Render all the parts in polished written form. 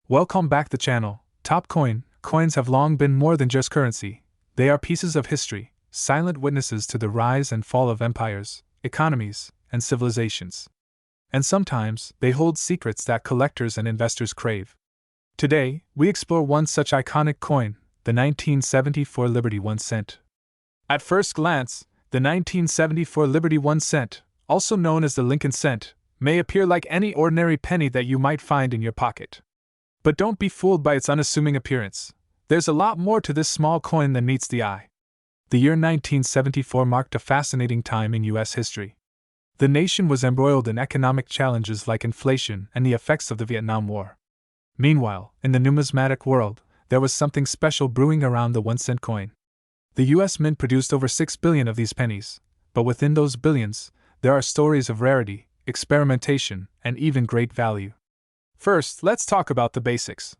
Welcome back to the channel. Top coin. Coins have long been more than just currency. They are pieces of history, silent witnesses to the rise and fall of empires, economies, and civilizations. And sometimes, they hold secrets that collectors and investors crave. Today, we explore one such iconic coin, the 1974 Liberty 1 cent. At first glance, the 1974 Liberty 1 cent, also known as the Lincoln cent, may appear like any ordinary penny that you might find in your pocket. But don't be fooled by its unassuming appearance. There's a lot more to this small coin than meets the eye. The year 1974 marked a fascinating time in U.S. history. The nation was embroiled in economic challenges like inflation and the effects of the Vietnam War. Meanwhile, in the numismatic world, there was something special brewing around the 1 cent coin. The U.S. Mint produced over 6 billion of these pennies, but within those billions, there are stories of rarity, experimentation, and even great value. First, let's talk about the basics.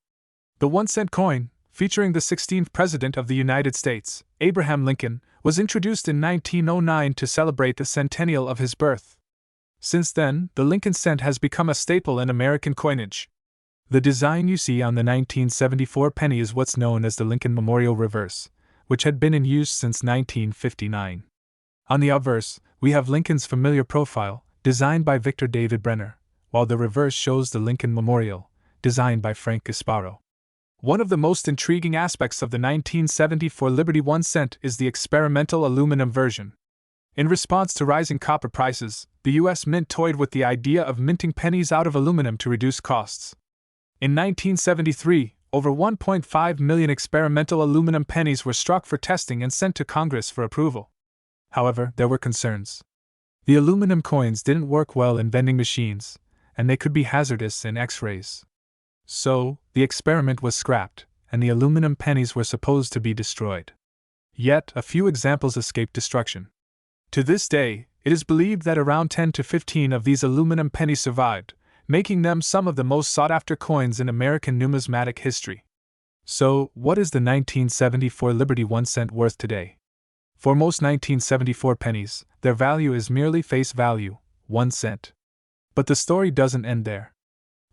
The 1 cent coin, featuring the 16th President of the United States, Abraham Lincoln, was introduced in 1909 to celebrate the centennial of his birth. Since then, the Lincoln cent has become a staple in American coinage. The design you see on the 1974 penny is what's known as the Lincoln Memorial Reverse, which had been in use since 1959. On the obverse, we have Lincoln's familiar profile, designed by Victor David Brenner, while the reverse shows the Lincoln Memorial, designed by Frank Gasparo. One of the most intriguing aspects of the 1974 Liberty 1 cent is the experimental aluminum version. In response to rising copper prices, the U.S. Mint toyed with the idea of minting pennies out of aluminum to reduce costs. In 1973, over 1.5 million experimental aluminum pennies were struck for testing and sent to Congress for approval. However, there were concerns. The aluminum coins didn't work well in vending machines, and they could be hazardous in X-rays. So, the experiment was scrapped, and the aluminum pennies were supposed to be destroyed. Yet, a few examples escaped destruction. To this day, it is believed that around 10 to 15 of these aluminum pennies survived, making them some of the most sought-after coins in American numismatic history. So, what is the 1974 Liberty 1 cent worth today? For most 1974 pennies, their value is merely face value, 1 cent. But the story doesn't end there.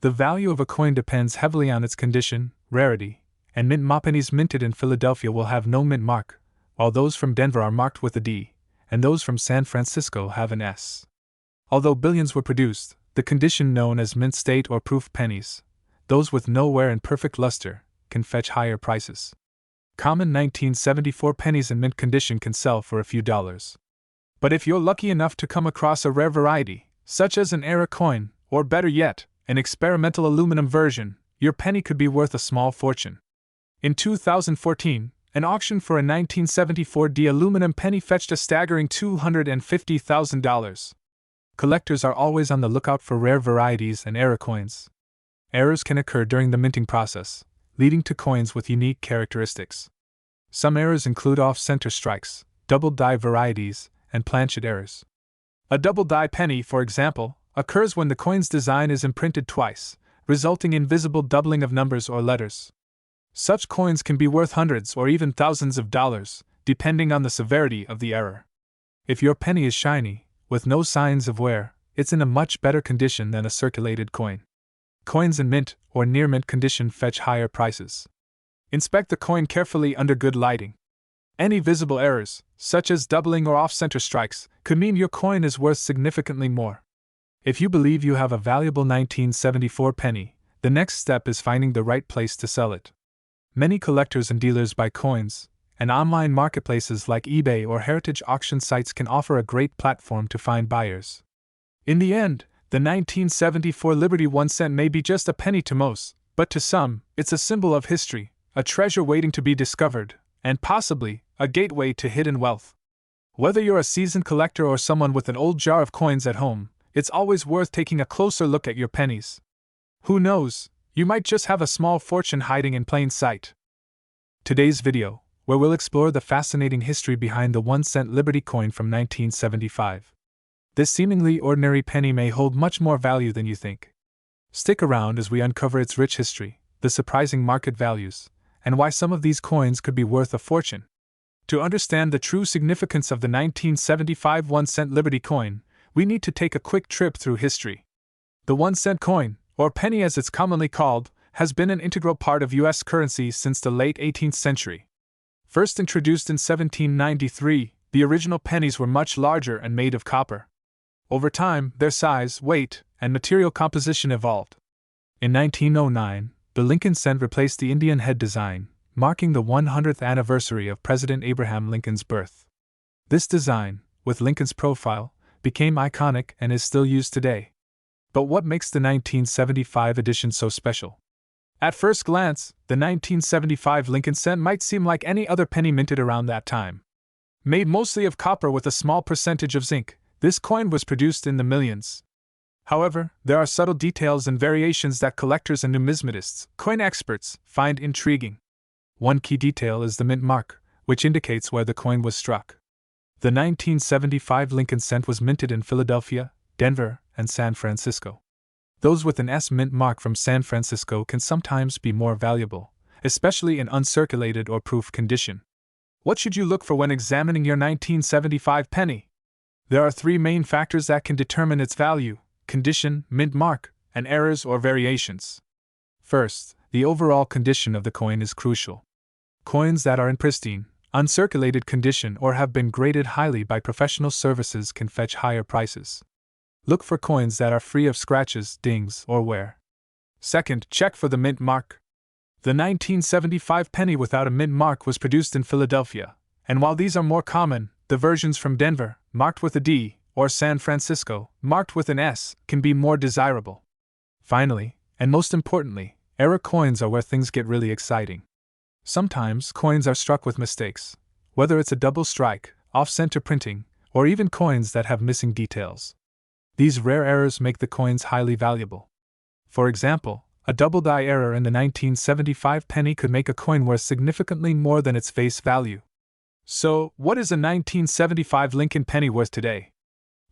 The value of a coin depends heavily on its condition, rarity, and mint pennies minted in Philadelphia will have no mint mark, while those from Denver are marked with a D, and those from San Francisco have an S. Although billions were produced, the condition known as mint state or proof pennies, those with no wear and perfect luster, can fetch higher prices. Common 1974 pennies in mint condition can sell for a few dollars. But if you're lucky enough to come across a rare variety, such as an era coin, or better yet, an experimental aluminum version, your penny could be worth a small fortune. In 2014, an auction for a 1974D aluminum penny fetched a staggering $250,000. Collectors are always on the lookout for rare varieties and era coins. Errors can occur during the minting process, leading to coins with unique characteristics. Some errors include off-center strikes, double-die varieties, and planchet errors. A double-die penny, for example, occurs when the coin's design is imprinted twice, resulting in visible doubling of numbers or letters. Such coins can be worth hundreds or even thousands of dollars, depending on the severity of the error. If your penny is shiny, with no signs of wear, it's in a much better condition than a circulated coin. Coins in mint or near mint condition fetch higher prices. Inspect the coin carefully under good lighting. Any visible errors, such as doubling or off-center strikes, could mean your coin is worth significantly more. If you believe you have a valuable 1974 penny, the next step is finding the right place to sell it. Many collectors and dealers buy coins, and online marketplaces like eBay or heritage auction sites can offer a great platform to find buyers. In the end, the 1974 Liberty 1 cent may be just a penny to most, but to some, it's a symbol of history, a treasure waiting to be discovered, and possibly a gateway to hidden wealth. Whether you're a seasoned collector or someone with an old jar of coins at home, it's always worth taking a closer look at your pennies. Who knows, you might just have a small fortune hiding in plain sight. Today's video, where we'll explore the fascinating history behind the 1 cent Liberty coin from 1975. This seemingly ordinary penny may hold much more value than you think. Stick around as we uncover its rich history, the surprising market values, and why some of these coins could be worth a fortune. To understand the true significance of the 1975 1 cent Liberty coin, we need to take a quick trip through history. The 1 cent coin, or penny as it's commonly called, has been an integral part of U.S. currency since the late 18th century. First introduced in 1793, the original pennies were much larger and made of copper. Over time, their size, weight, and material composition evolved. In 1909, the Lincoln cent replaced the Indian head design, marking the 100th anniversary of President Abraham Lincoln's birth. This design, with Lincoln's profile, became iconic and is still used today. But what makes the 1975 edition so special? At first glance, the 1975 Lincoln cent might seem like any other penny minted around that time. Made mostly of copper with a small percentage of zinc, this coin was produced in the millions. However, there are subtle details and variations that collectors and numismatists, coin experts, find intriguing. One key detail is the mint mark, which indicates where the coin was struck. The 1975 Lincoln cent was minted in Philadelphia, Denver, and San Francisco. Those with an S mint mark from San Francisco can sometimes be more valuable, especially in uncirculated or proof condition. What should you look for when examining your 1975 penny? There are three main factors that can determine its value: condition, mint mark, and errors or variations. First, the overall condition of the coin is crucial. Coins that are in pristine, uncirculated condition or have been graded highly by professional services can fetch higher prices. Look for coins that are free of scratches, dings, or wear. Second, check for the mint mark. The 1975 penny without a mint mark was produced in Philadelphia, and while these are more common, the versions from Denver, marked with a D, or San Francisco, marked with an S, can be more desirable. Finally, and most importantly, error coins are where things get really exciting. Sometimes coins are struck with mistakes, whether it's a double strike, off-center printing, or even coins that have missing details. These rare errors make the coins highly valuable. For example, a double die error in the 1975 penny could make a coin worth significantly more than its face value. So, what is a 1975 Lincoln penny worth today?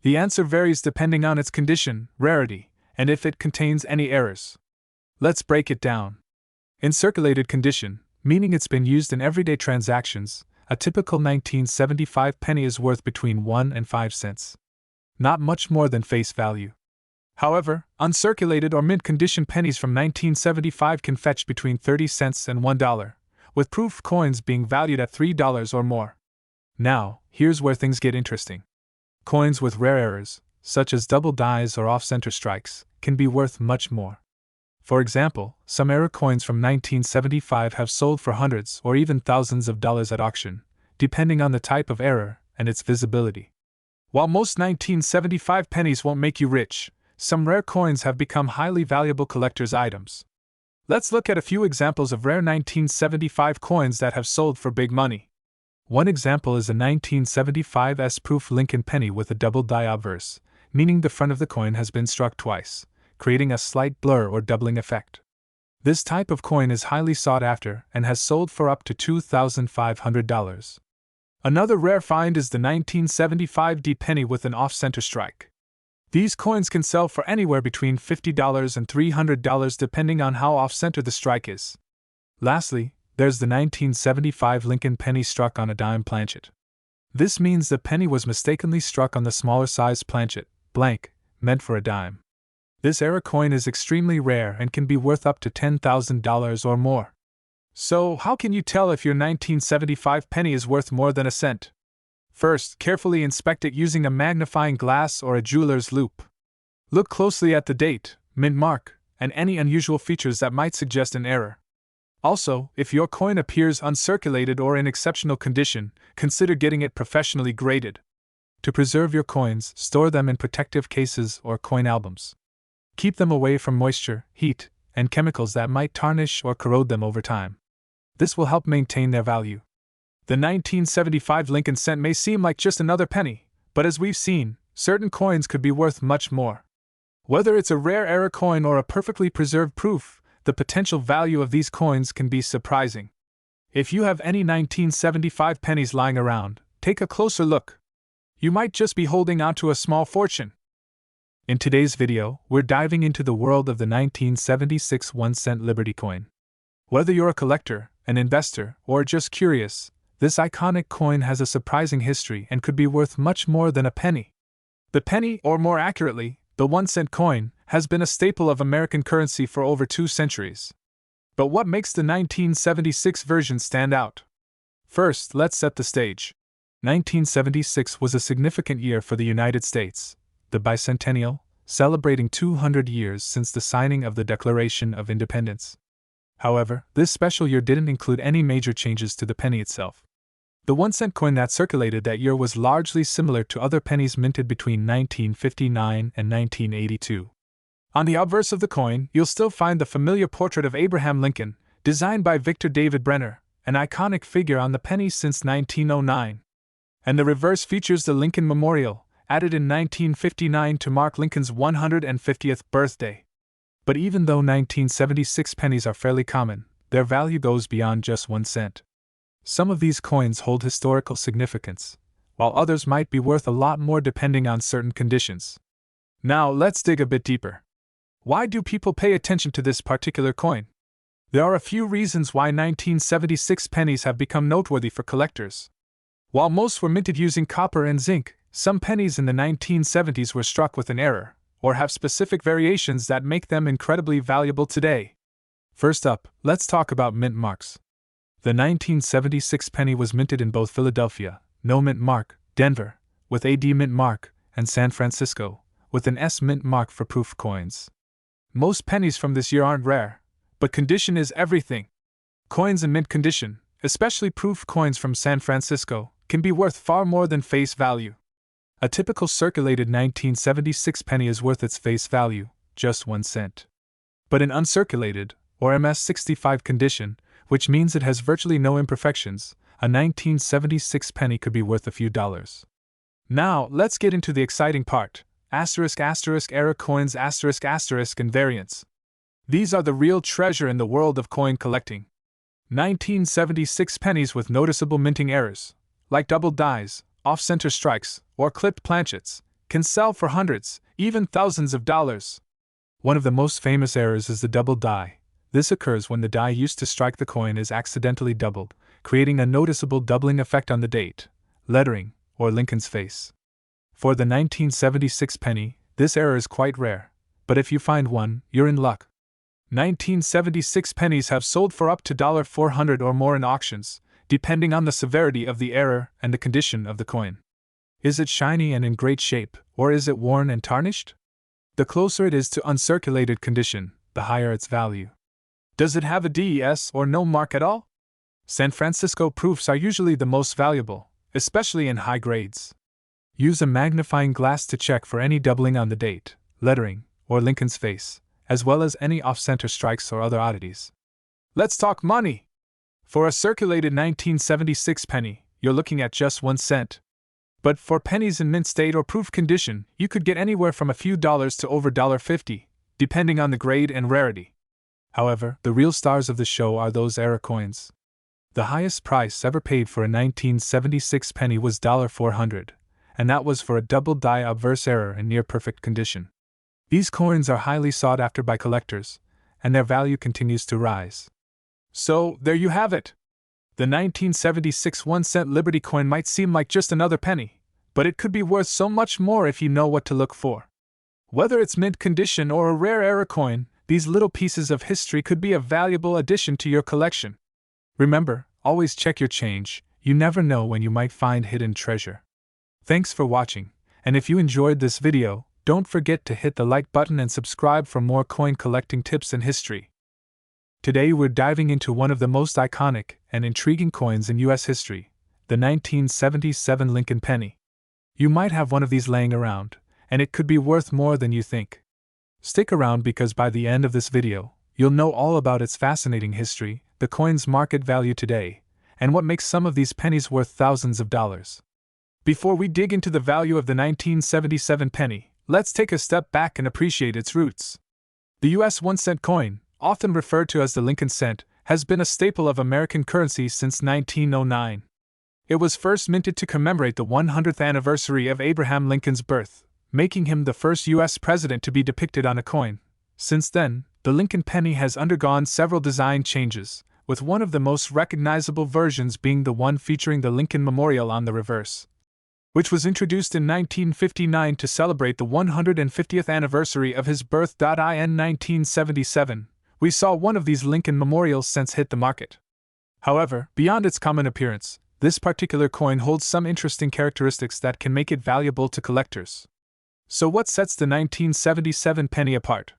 The answer varies depending on its condition, rarity, and if it contains any errors. Let's break it down. In circulated condition, meaning it's been used in everyday transactions, a typical 1975 penny is worth between 1 and 5 cents. Not much more than face value. However, uncirculated or mint condition pennies from 1975 can fetch between 30 cents and $1, with proof coins being valued at $3 or more. Now, here's where things get interesting. Coins with rare errors, such as double dies or off-center strikes, can be worth much more. For example, some error coins from 1975 have sold for hundreds or even thousands of dollars at auction, depending on the type of error and its visibility. While most 1975 pennies won't make you rich, some rare coins have become highly valuable collector's items. Let's look at a few examples of rare 1975 coins that have sold for big money. One example is a 1975 S-proof Lincoln penny with a double die obverse, meaning the front of the coin has been struck twice, creating a slight blur or doubling effect. This type of coin is highly sought after and has sold for up to $2,500. Another rare find is the 1975 D penny with an off-center strike. These coins can sell for anywhere between $50 and $300 depending on how off-center the strike is. Lastly, there's the 1975 Lincoln penny struck on a dime planchet. This means the penny was mistakenly struck on the smaller size planchet, blank, meant for a dime. This error coin is extremely rare and can be worth up to $10,000 or more. So, how can you tell if your 1975 penny is worth more than a cent? First, carefully inspect it using a magnifying glass or a jeweler's loupe. Look closely at the date, mint mark, and any unusual features that might suggest an error. Also, if your coin appears uncirculated or in exceptional condition, consider getting it professionally graded. To preserve your coins, store them in protective cases or coin albums. Keep them away from moisture, heat, and chemicals that might tarnish or corrode them over time. This will help maintain their value. The 1975 Lincoln cent may seem like just another penny, but as we've seen, certain coins could be worth much more. Whether it's a rare error coin or a perfectly preserved proof, the potential value of these coins can be surprising. If you have any 1975 pennies lying around, take a closer look. You might just be holding on to a small fortune. In today's video, we're diving into the world of the 1976 1-cent Liberty coin. Whether you're a collector, an investor, or just curious, this iconic coin has a surprising history and could be worth much more than a penny. The penny, or more accurately, the 1-cent coin, has been a staple of American currency for over 2 centuries. But what makes the 1976 version stand out? First, let's set the stage. 1976 was a significant year for the United States, the bicentennial, celebrating 200 years since the signing of the Declaration of Independence. However, this special year didn't include any major changes to the penny itself. The 1-cent coin that circulated that year was largely similar to other pennies minted between 1959 and 1982. On the obverse of the coin, you'll still find the familiar portrait of Abraham Lincoln, designed by Victor David Brenner, an iconic figure on the penny since 1909. And the reverse features the Lincoln Memorial, added in 1959 to mark Lincoln's 150th birthday. But even though 1976 pennies are fairly common, their value goes beyond just 1 cent. Some of these coins hold historical significance, while others might be worth a lot more depending on certain conditions. Now let's dig a bit deeper. Why do people pay attention to this particular coin? There are a few reasons why 1976 pennies have become noteworthy for collectors. While most were minted using copper and zinc, some pennies in the 1970s were struck with an error, or have specific variations that make them incredibly valuable today. First up, let's talk about mint marks. The 1976 penny was minted in both Philadelphia, no mint mark, Denver, with a D mint mark, and San Francisco, with an S mint mark for proof coins. Most pennies from this year aren't rare, but condition is everything. Coins in mint condition, especially proof coins from San Francisco, can be worth far more than face value. A typical circulated 1976 penny is worth its face value, just 1 cent. But in uncirculated, or MS-65 condition, which means it has virtually no imperfections, a 1976 penny could be worth a few dollars. Now, let's get into the exciting part: **era coins **and variants. These are the real treasure in the world of coin collecting. 1976 pennies with noticeable minting errors, like double dies, off-center strikes, or clipped planchets, can sell for hundreds, even thousands of dollars. One of the most famous errors is the double die. This occurs when the die used to strike the coin is accidentally doubled, creating a noticeable doubling effect on the date, lettering, or Lincoln's face. For the 1976 penny, this error is quite rare, but if you find one, you're in luck. 1976 pennies have sold for up to $400 or more in auctions, depending on the severity of the error and the condition of the coin. Is it shiny and in great shape, or is it worn and tarnished? The closer it is to uncirculated condition, the higher its value. Does it have a DES or no mark at all? San Francisco proofs are usually the most valuable, especially in high grades. Use a magnifying glass to check for any doubling on the date, lettering, or Lincoln's face, as well as any off-center strikes or other oddities. Let's talk money! For a circulated 1976 penny, you're looking at just 1 cent. But for pennies in mint state or proof condition, you could get anywhere from a few dollars to over $50, depending on the grade and rarity. However, the real stars of the show are those era coins. The highest price ever paid for a 1976 penny was $400, and that was for a double die obverse error in near-perfect condition. These coins are highly sought after by collectors, and their value continues to rise. So, there you have it. The 1976 1-cent Liberty coin might seem like just another penny, but it could be worth so much more if you know what to look for. Whether it's mint condition or a rare era coin, these little pieces of history could be a valuable addition to your collection. Remember, always check your change. You never know when you might find hidden treasure. Thanks for watching, and if you enjoyed this video, don't forget to hit the like button and subscribe for more coin collecting tips and history. Today we're diving into one of the most iconic and intriguing coins in U.S. history, the 1977 Lincoln penny. You might have one of these laying around, and it could be worth more than you think. Stick around because by the end of this video, you'll know all about its fascinating history, the coin's market value today, and what makes some of these pennies worth thousands of dollars. Before we dig into the value of the 1977 penny, let's take a step back and appreciate its roots. The U.S. 1-cent coin, often referred to as the Lincoln cent, has been a staple of American currency since 1909. It was first minted to commemorate the 100th anniversary of Abraham Lincoln's birth, making him the first U.S. president to be depicted on a coin. Since then, the Lincoln penny has undergone several design changes, with one of the most recognizable versions being the one featuring the Lincoln Memorial on the reverse, which was introduced in 1959 to celebrate the 150th anniversary of his birth. In 1977, we saw one of these Lincoln memorials since hit the market. However, beyond its common appearance, this particular coin holds some interesting characteristics that can make it valuable to collectors. So what sets the 1977 penny apart?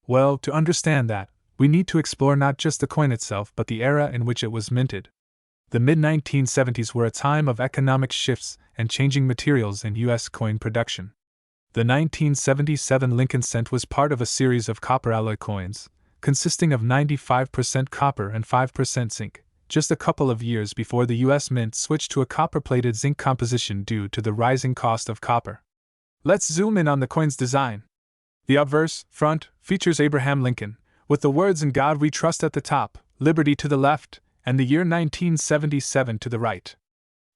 Well, to understand that, we need to explore not just the coin itself but the era in which it was minted. The mid-1970s were a time of economic shifts and changing materials in U.S. coin production. The 1977 Lincoln cent was part of a series of copper alloy coins, consisting of 95% copper and 5% zinc, just a couple of years before the U.S. Mint switched to a copper-plated zinc composition due to the rising cost of copper. Let's zoom in on the coin's design. The obverse, front, features Abraham Lincoln, with the words "In God We Trust" at the top, "Liberty" to the left, and the year 1977 to the right.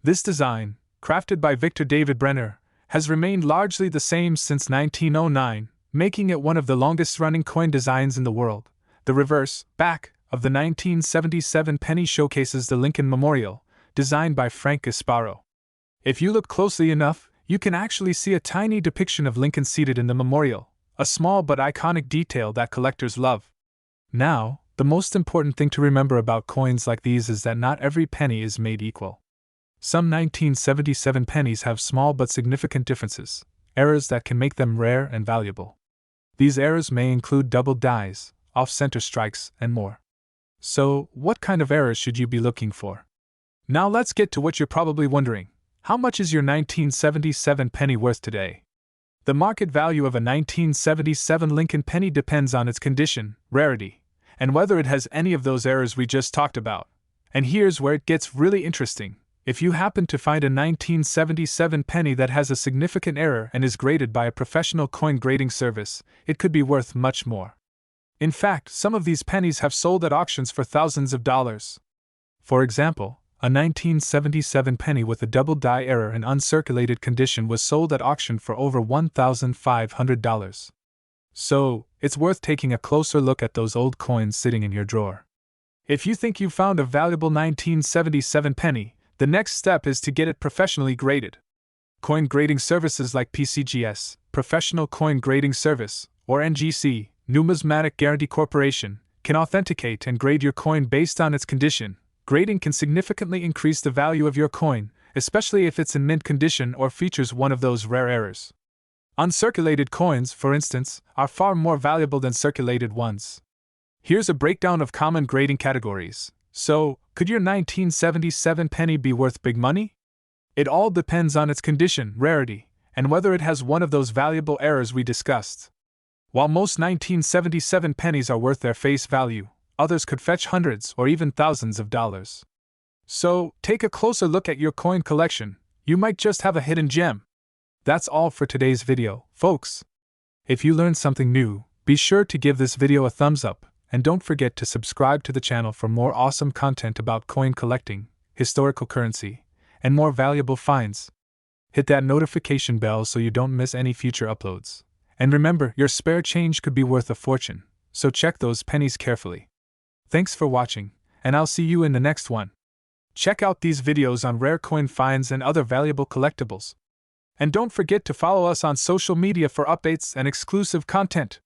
This design, crafted by Victor David Brenner, has remained largely the same since 1909, making it one of the longest-running coin designs in the world. The reverse, back, of the 1977 penny showcases the Lincoln Memorial, designed by Frank Gasparo. If you look closely enough, you can actually see a tiny depiction of Lincoln seated in the memorial, a small but iconic detail that collectors love. Now, the most important thing to remember about coins like these is that not every penny is made equal. Some 1977 pennies have small but significant differences, errors that can make them rare and valuable. These errors may include double dies, off-center strikes, and more. So, what kind of errors should you be looking for? Now let's get to what you're probably wondering. How much is your 1977 penny worth today? The market value of a 1977 Lincoln penny depends on its condition, rarity, and whether it has any of those errors we just talked about. And here's where it gets really interesting. If you happen to find a 1977 penny that has a significant error and is graded by a professional coin grading service, it could be worth much more. In fact, some of these pennies have sold at auctions for thousands of dollars. For example, a 1977 penny with a double die error and uncirculated condition was sold at auction for over $1,500. So, it's worth taking a closer look at those old coins sitting in your drawer. If you think you found a valuable 1977 penny, the next step is to get it professionally graded. Coin grading services like PCGS, Professional Coin Grading Service, or NGC, Numismatic Guarantee Corporation, can authenticate and grade your coin based on its condition. Grading can significantly increase the value of your coin, especially if it's in mint condition or features one of those rare errors. Uncirculated coins, for instance, are far more valuable than circulated ones. Here's a breakdown of common grading categories. So, could your 1977 penny be worth big money? It all depends on its condition, rarity, and whether it has one of those valuable errors we discussed. While most 1977 pennies are worth their face value, others could fetch hundreds or even thousands of dollars. So, take a closer look at your coin collection. You might just have a hidden gem. That's all for today's video, folks. If you learned something new, be sure to give this video a thumbs up, and don't forget to subscribe to the channel for more awesome content about coin collecting, historical currency, and more valuable finds. Hit that notification bell so you don't miss any future uploads. And remember, your spare change could be worth a fortune, so check those pennies carefully. Thanks for watching, and I'll see you in the next one. Check out these videos on rare coin finds and other valuable collectibles. And don't forget to follow us on social media for updates and exclusive content.